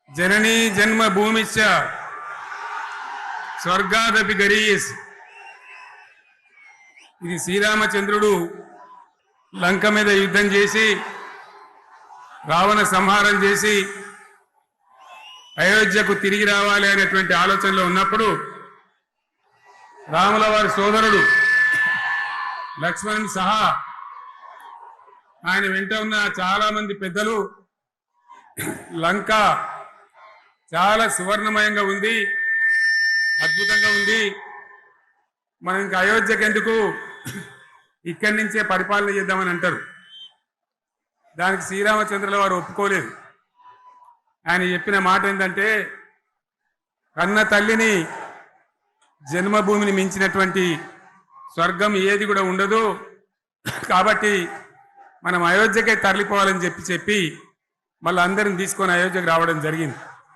जननी जन्मभूमिश्च स्वर्गादपि गरीयसी। ఇది శ్రీరామచంద్రుడు లంక మీద యుద్ధం చేసి రావణ సంహారం చేసి అయోధ్యకు తిరిగి రావాలి అనేటువంటి ఆలోచనలో ఉన్నప్పుడు రాముల వారి సోదరుడు లక్ష్మణుని సహా ఆయన వెంట ఉన్న చాలా మంది పెద్దలు లంక చాలా సువర్ణమయంగా ఉంది, అద్భుతంగా ఉంది, మనం ఇంకా అయోధ్యకు ఎందుకు ఇక్కడి నుంచే పరిపాలన చేద్దామని అంటారు. దానికి శ్రీరామచంద్రుల వారు ఒప్పుకోలేదు. ఆయన చెప్పిన మాట ఏంటంటే, కన్న తల్లిని జన్మభూమిని మించినటువంటి స్వర్గం ఏది కూడా ఉండదు, కాబట్టి మనం అయోధ్యకే తరలిపోవాలని చెప్పి మళ్ళీ అందరిని తీసుకొని అయోధ్యకు రావడం జరిగింది.